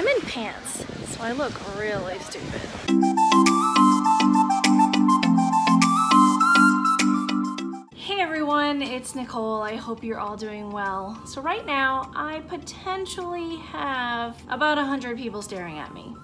I'm in pants, so I look really stupid. Hey everyone, it's Nicole. I hope you're all doing well. So right now, I potentially have about 100 people staring at me.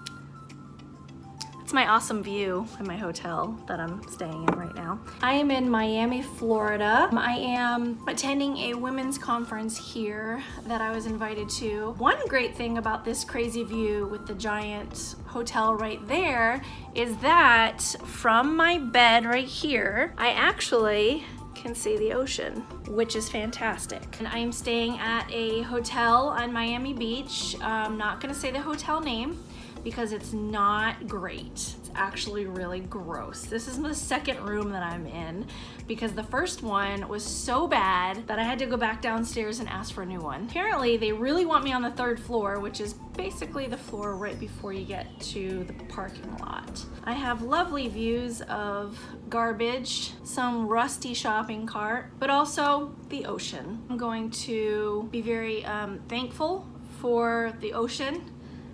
It's my awesome view in my hotel that I'm staying in right now. I am in Miami, Florida. I am attending a women's conference here that I was invited to. One great thing about this crazy view with the giant hotel right there is that from my bed right here, I actually can see the ocean, which is fantastic. And I am staying at a hotel on Miami Beach. I'm not gonna say the hotel name, because it's not great. It's actually really gross. This is the second room that I'm in because the first one was so bad that I had to go back downstairs and ask for a new one. Apparently, they really want me on the third floor, which is basically the floor right before you get to the parking lot. I have lovely views of garbage, some rusty shopping cart, but also the ocean. I'm going to be very thankful for the ocean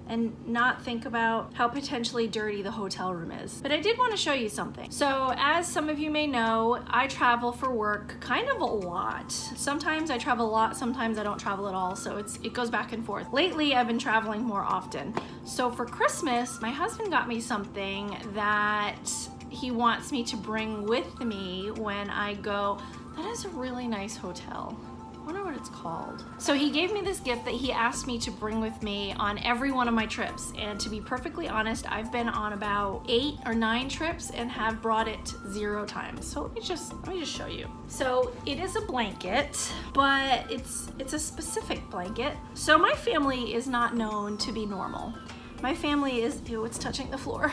and not think about how potentially dirty the hotel room is. But I did want to show you something. So as some of you may know, I travel for work kind of a lot. Sometimes I travel a lot, sometimes I don't travel at all, so it goes back and forth. Lately, I've been traveling more often. So for Christmas, my husband got me something that he wants me to bring with me when I go. That is a really nice hotel. I wonder what it's called. So he gave me this gift that he asked me to bring with me on every one of my trips. And to be perfectly honest, I've been on about 8 or 9 trips and have brought it 0 times. So let me just show you. So it is a blanket, but it's a specific blanket. So my family is not known to be normal. My family is, ew, it's touching the floor.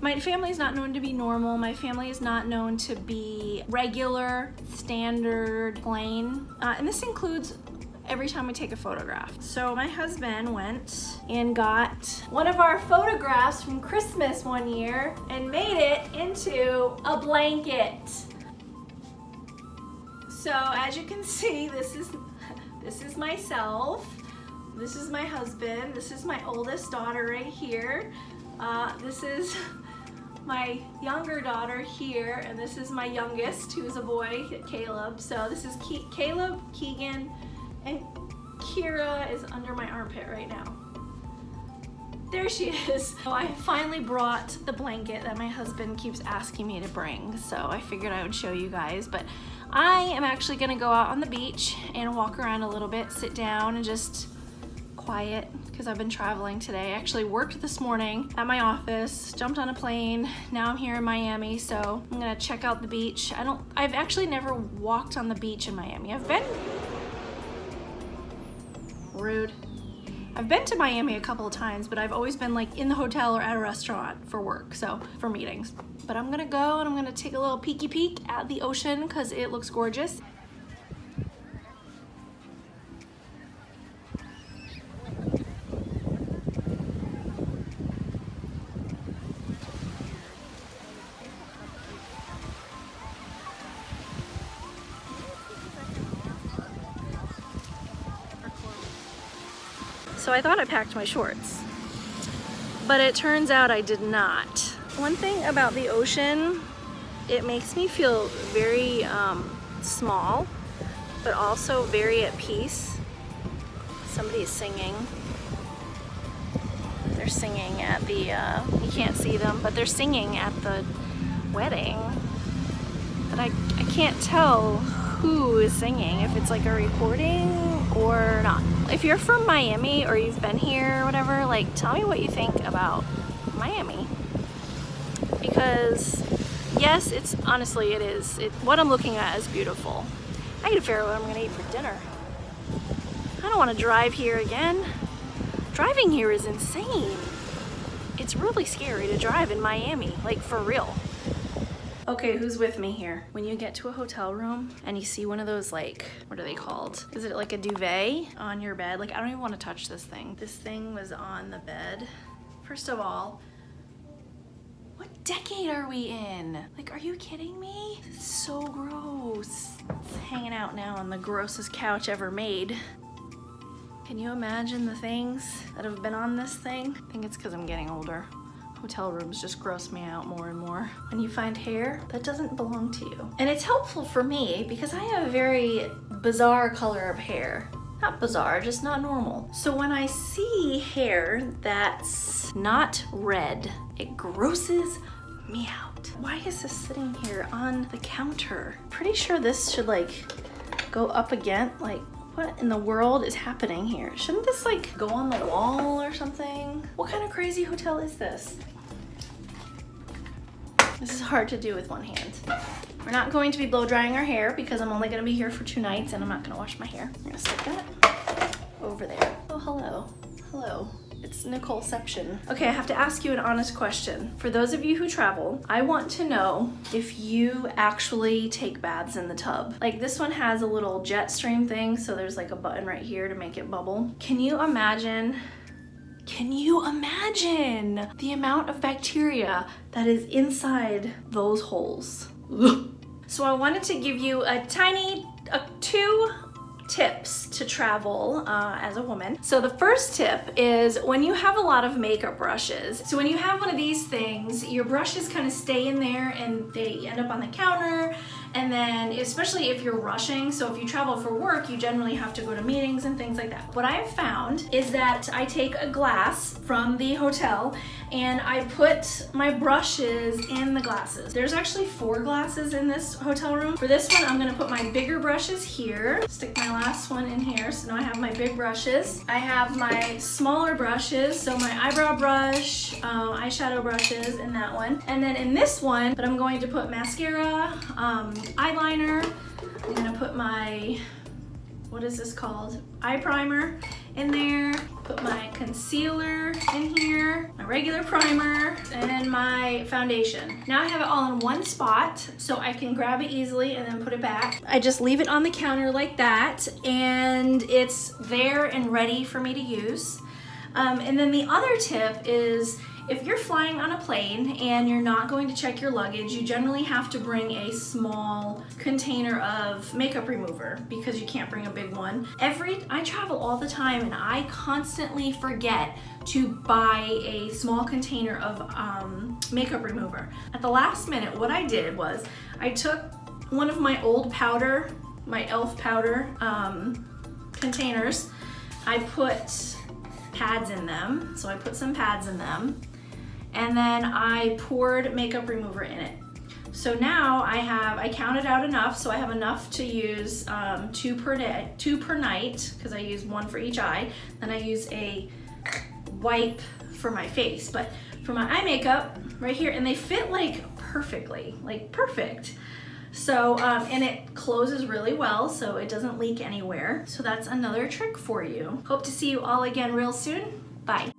My family is not known to be normal. My family is not known to be regular, standard, plain. And this includes every time we take a photograph. So my husband went and got one of our photographs from Christmas one year and made it into a blanket. So as you can see, this is myself. This is my husband. This is my oldest daughter right here. This is my younger daughter here, and this is my youngest, who's a boy, Caleb. So this is Caleb, Keegan, and Kira is under my armpit right now. There she is. So I finally brought the blanket that my husband keeps asking me to bring, so I figured I would show you guys. But I am actually gonna go out on the beach and walk around a little bit, sit down and just quiet because I've been traveling today. I actually worked this morning at my office, jumped on a plane. Now I'm here in Miami, so I'm gonna check out the beach. I've actually never walked on the beach in Miami. Rude. I've been to Miami a couple of times, but I've always been like in the hotel or at a restaurant for work, so for meetings. But I'm gonna go and I'm gonna take a little peeky peek at the ocean because it looks gorgeous. So I thought I packed my shorts, but it turns out I did not. One thing about the ocean, it makes me feel very small, but also very at peace. Somebody is singing. They're singing at the, you can't see them, but they're singing at the wedding. But I can't tell who is singing, if it's like a recording or not. If you're from Miami or you've been here or whatever, like tell me what you think about Miami. Because yes, it's honestly, it is. What I'm looking at is beautiful. I gotta figure out what I'm gonna eat for dinner. I don't wanna drive here again. Driving here is insane. It's really scary to drive in Miami, like for real. Okay, who's with me here? When you get to a hotel room and you see one of those, like, what are they called? Is it like a duvet on your bed? Like, I don't even want to touch this thing. This thing was on the bed. First of all, what decade are we in? Like, are you kidding me? It's so gross. It's hanging out now on the grossest couch ever made. Can you imagine the things that have been on this thing? I think it's because I'm getting older. Hotel rooms just gross me out more and more. When you find hair that doesn't belong to you. And it's helpful for me because I have a very bizarre color of hair. Not bizarre, just not normal. So when I see hair that's not red, it grosses me out. Why is this sitting here on the counter? Pretty sure this should like go up again. Like, what in the world is happening here? Shouldn't this like go on the wall or something? What kind of crazy hotel is this? This is hard to do with one hand. We're not going to be blow drying our hair because I'm only gonna be here for 2 nights and I'm not gonna wash my hair. I'm gonna stick that over there. Oh, hello. Hello. It's Nicoleception. Okay, I have to ask you an honest question. For those of you who travel, I want to know if you actually take baths in the tub. Like this one has a little jet stream thing, so there's like a button right here to make it bubble. Can you imagine the amount of bacteria that is inside those holes? So I wanted to give you a tiny 2 tips to travel as a woman. So the first tip is when you have a lot of makeup brushes. So when you have one of these things, your brushes kind of stay in there and they end up on the counter. And then especially if you're rushing, so if you travel for work, you generally have to go to meetings and things like that. What I have found is that I take a glass from the hotel and I put my brushes in the glasses. There's actually 4 glasses in this hotel room. For this one, I'm gonna put my bigger brushes here, stick my last one in here, so now I have my big brushes. I have my smaller brushes, so my eyebrow brush, eyeshadow brushes in that one. And then in this one, but I'm going to put mascara, eyeliner. I'm gonna put my, what is this called? Eye primer in there. Put my concealer in here, my regular primer, and my foundation. Now I have it all in one spot, so I can grab it easily and then put it back. I just leave it on the counter like that, and it's there and ready for me to use. And then the other tip is, if you're flying on a plane and you're not going to check your luggage, you generally have to bring a small container of makeup remover because you can't bring a big one. I travel all the time and I constantly forget to buy a small container of makeup remover. At the last minute, what I did was I took one of my old powder, my e.l.f. powder containers. I put pads in them, so I put some pads in them. And then I poured makeup remover in it. So now I counted out enough, so I have enough to use 2 per day, 2 per night, because I use 1 for each eye. Then I use a wipe for my face. But for my eye makeup, right here, and they fit like perfectly, like perfect. So, and it closes really well, so it doesn't leak anywhere. So that's another trick for you. Hope to see you all again real soon. Bye.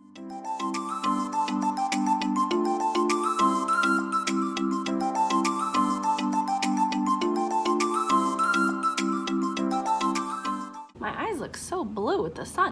My eyes look so blue with the sun.